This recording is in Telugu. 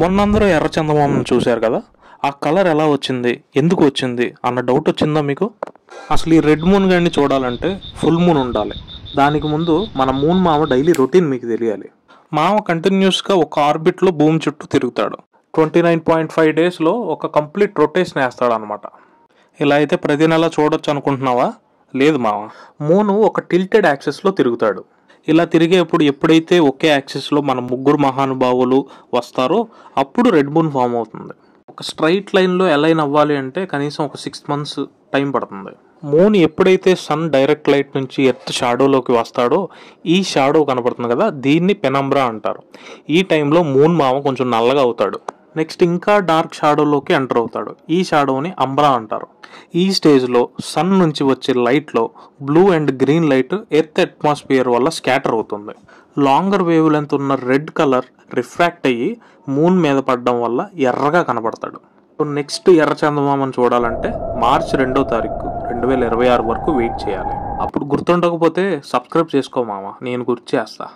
మొన్నందరూ ఎర్ర చందమామను చూశారు కదా, ఆ కలర్ ఎలా వచ్చింది, ఎందుకు వచ్చింది అన్న డౌట్ వచ్చిందా మీకు? అసలు ఈ రెడ్ మూన్ గాడిని చూడాలంటే ఫుల్ మూన్ ఉండాలి. దానికి ముందు మన మూన్ మామ డైలీ రొటీన్ మీకు తెలియాలి. మామ కంటిన్యూస్గా ఒక ఆర్బిట్లో భూమి చుట్టూ తిరుగుతాడు. 29.5 డేస్లో ఒక కంప్లీట్ రొటేషన్ వేస్తాడు అనమాట. ఇలా అయితే ప్రతి నెల చూడొచ్చు అనుకుంటున్నావా? లేదు మామ, మూను ఒక టిల్టెడ్ యాక్సెస్లో తిరుగుతాడు. ఇలా తిరిగేప్పుడు ఎప్పుడైతే ఒకే యాక్సిస్లో మన ముగ్గురు మహానుభావులు వస్తారో అప్పుడు రెడ్ మూన్ ఫామ్ అవుతుంది. ఒక స్ట్రైట్ లైన్లో అలైన్ అవ్వాలి అంటే కనీసం ఒక 6 months టైం పడుతుంది. మూన్ ఎప్పుడైతే సన్ డైరెక్ట్ లైట్ నుంచి ఎర్త్ షాడోలోకి వస్తాడో ఈ షాడో కనపడుతుంది కదా, దీన్ని పెనంబ్రా అంటారు. ఈ టైంలో మూన్ మామ కొంచెం నల్లగా అవుతాడు. నెక్స్ట్ ఇంకా డార్క్ షాడోలోకి ఎంటర్ అవుతాడు. ఈ షాడోని అంబ్రా అంటారు. ఈ స్టేజ్లో సన్ నుంచి వచ్చే లైట్లో blue and green light earth atmosphere వల్ల స్కాటర్ అవుతుంది. లాంగర్ వేవ్ లెంత్ ఉన్న రెడ్ కలర్ రిఫ్రాక్ట్ అయ్యి మూన్ మీద పడడం వల్ల ఎర్రగా కనబడతాడు. నెక్స్ట్ ఎర్ర చందమామను చూడాలంటే మార్చి 2వ తారీఖు 2026 వరకు వెయిట్ చేయాలి. అప్పుడు గుర్తుండకపోతే సబ్స్క్రైబ్ చేసుకో మామ, నేను గుర్తు చేస్తా.